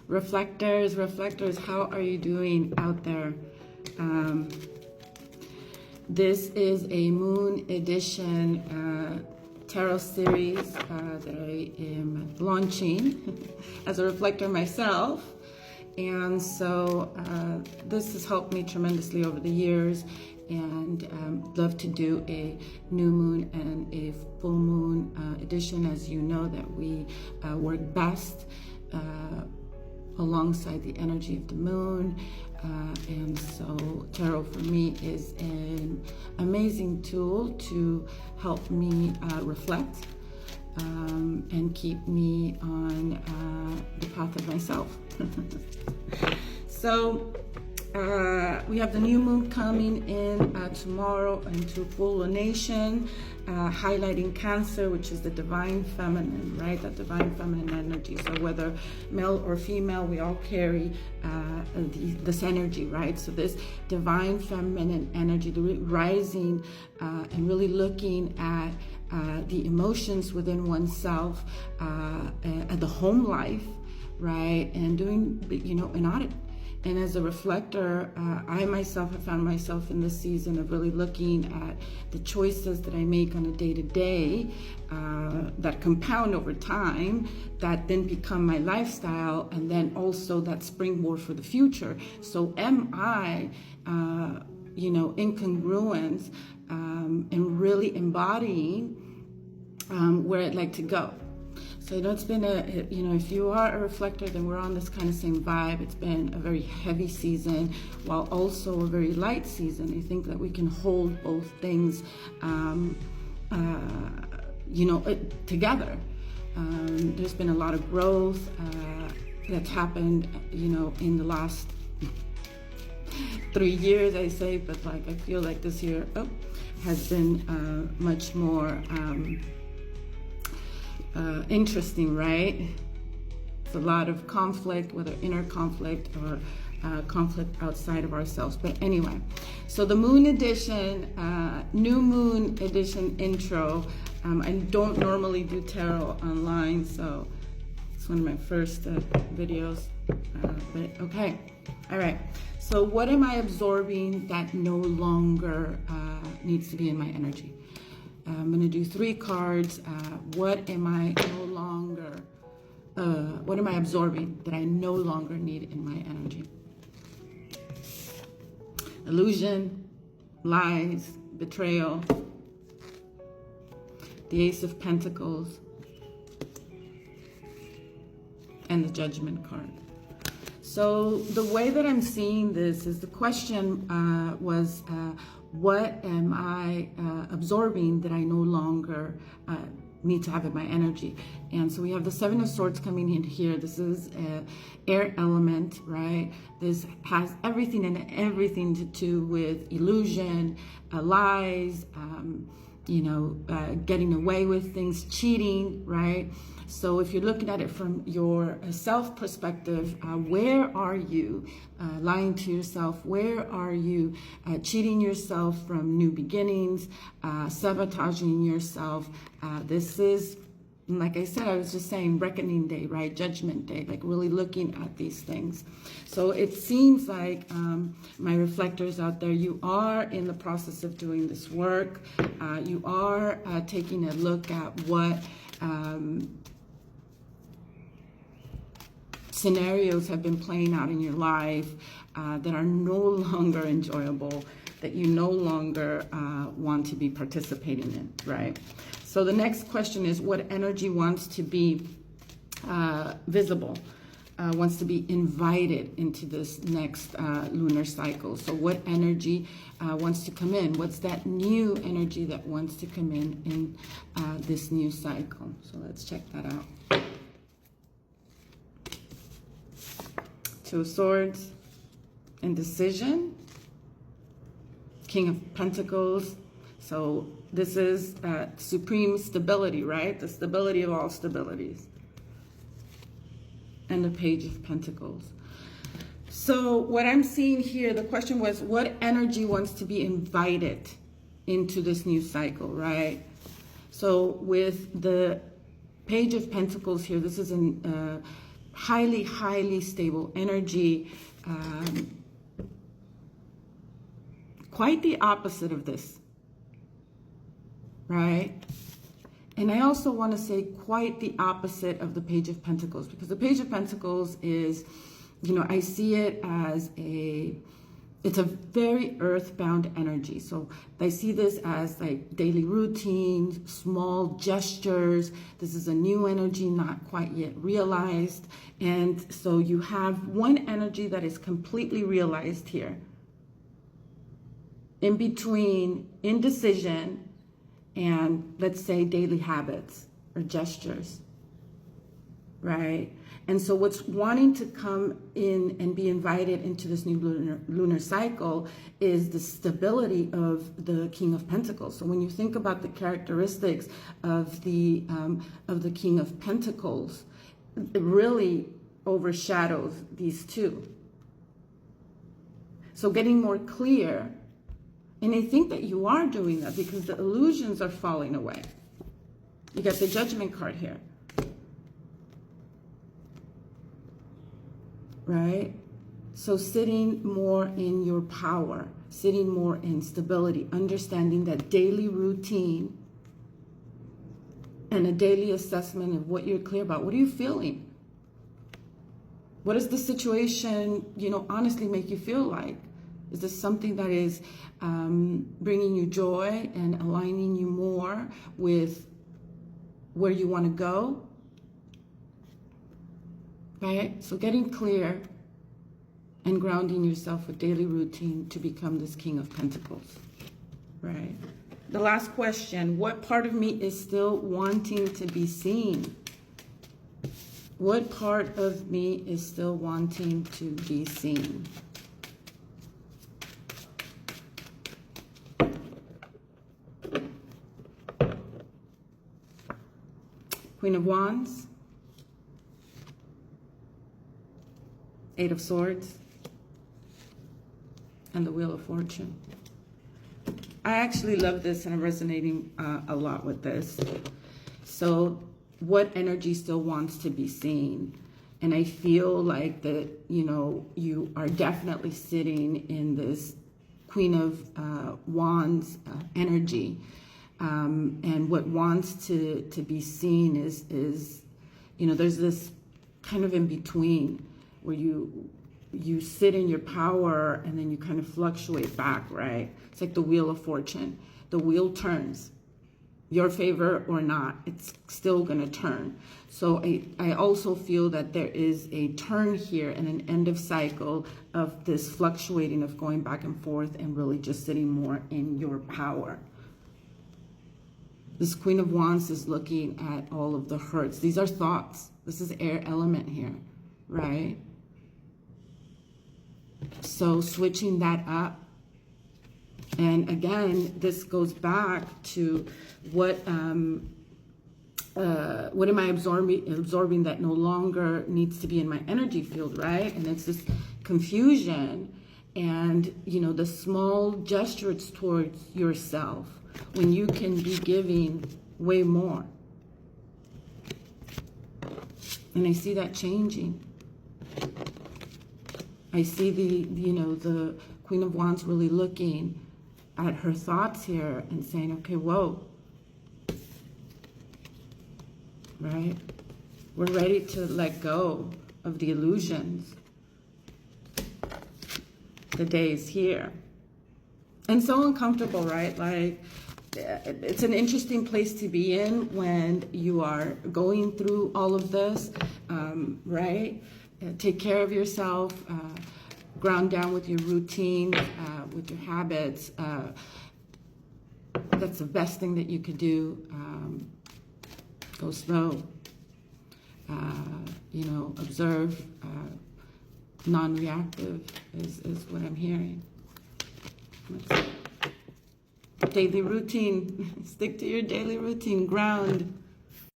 Reflectors, how are you doing out there? This is a Moon Edition tarot series that I am launching as a reflector myself. And so this has helped me tremendously over the years, and love to do a new moon and a full moon edition. As you know, that we work best alongside the energy of the moon, and so tarot for me is an amazing tool to help me reflect and keep me on the path of myself. So we have the new moon coming in tomorrow into full lunation, highlighting Cancer, which is the divine feminine, right? That divine feminine energy. So whether male or female, we all carry this energy, right? So this divine feminine energy, the rising and really looking at the emotions within oneself, at the home life, right? And doing, an audit. And as a reflector, I myself have found myself in this season of really looking at the choices that I make on a day-to-day that compound over time, that then become my lifestyle, and then also that springboard for the future. So am I, in congruence and really embodying where I'd like to go? So it's been if you are a reflector, then we're on this kind of same vibe. It's been a very heavy season, while also a very light season. I think that we can hold both things, together. There's been a lot of growth that's happened, in the last 3 years, I say, but I feel like this year has been much more interesting, right? It's a lot of conflict, whether inner conflict or conflict outside of ourselves. But anyway, so the Moon Edition, New Moon Edition intro. I don't normally do tarot online, so it's one of my first videos. But okay, all right. So what am I absorbing that no longer needs to be in my energy? I'm going to do 3 cards. What am I absorbing that I no longer need in my energy? Illusion, lies, betrayal, the Ace of Pentacles, and the Judgment card. So the way that I'm seeing this is, the question was, what am I absorbing that I no longer need to have in my energy? And so we have the 7 of Swords coming in here. This is air element, right? This has everything to do with illusion, lies, getting away with things, cheating, right? So if you're looking at it from your self perspective, where are you lying to yourself? Where are you cheating yourself from new beginnings, sabotaging yourself? This is, like I said, I was just saying, reckoning day, right? Judgment day, really looking at these things. So it seems like my reflectors out there, you are in the process of doing this work. You are taking a look at what scenarios have been playing out in your life that are no longer enjoyable, that you no longer want to be participating in, right? So the next question is, what energy wants to be visible, wants to be invited into this next lunar cycle? So what energy wants to come in? What's that new energy that wants to come in this new cycle? So let's check that out. 2 of Swords, Indecision, King of Pentacles. So this is supreme stability, right? The stability of all stabilities. And the Page of Pentacles. So what I'm seeing here, the question was, what energy wants to be invited into this new cycle, right? So with the Page of Pentacles here, this is an highly, highly stable energy. Quite the opposite of this, right? And I also want to say quite the opposite of the Page of Pentacles, because the Page of Pentacles is, you know, I see it as it's a very earthbound energy. So I see this as like daily routines, small gestures. This is a new energy, not quite yet realized. And so you have one energy that is completely realized here. In between indecision and, let's say, daily habits or gestures, right? And so what's wanting to come in and be invited into this new lunar cycle is the stability of the King of Pentacles. So when you think about the characteristics of the King of Pentacles, it really overshadows these two. So getting more clear. And I think that you are doing that because the illusions are falling away. You got the Judgment card here. Right? So sitting more in your power, sitting more in stability, understanding that daily routine and a daily assessment of what you're clear about. What are you feeling? What does the situation, you know, honestly make you feel like? Is this something that is bringing you joy and aligning you more with where you want to go? Right? So getting clear and grounding yourself with daily routine to become this King of Pentacles. Right? The last question, what part of me is still wanting to be seen? What part of me is still wanting to be seen? Queen of Wands, Eight of Swords, and the Wheel of Fortune. I actually love this and I'm resonating a lot with this. So what energy still wants to be seen? And I feel like that, you know, you are definitely sitting in this Queen of Wands energy. And what wants to be seen is, you know, there's this kind of in between where you sit in your power and then you kind of fluctuate back, right? It's like the Wheel of Fortune. The wheel turns, your favor or not, it's still going to turn. So I also feel that there is a turn here and an end of cycle of this fluctuating of going back and forth and really just sitting more in your power. This Queen of Wands is looking at all of the hurts. These are thoughts. This is air element here, right? So switching that up. And again, this goes back to what am I absorbing that no longer needs to be in my energy field, right? And it's this confusion and, you know, the small gestures towards yourself when you can be giving way more. And I see that changing. I see the Queen of Wands really looking at her thoughts here and saying, okay, whoa, right? We're ready to let go of the illusions. The day is here. And so uncomfortable, right? Like, it's an interesting place to be in when you are going through all of this, right? Take care of yourself, ground down with your routine, with your habits. That's the best thing that you could do. Go slow. You know, observe. Non-reactive is what I'm hearing. Daily routine. Stick to your daily routine. Ground.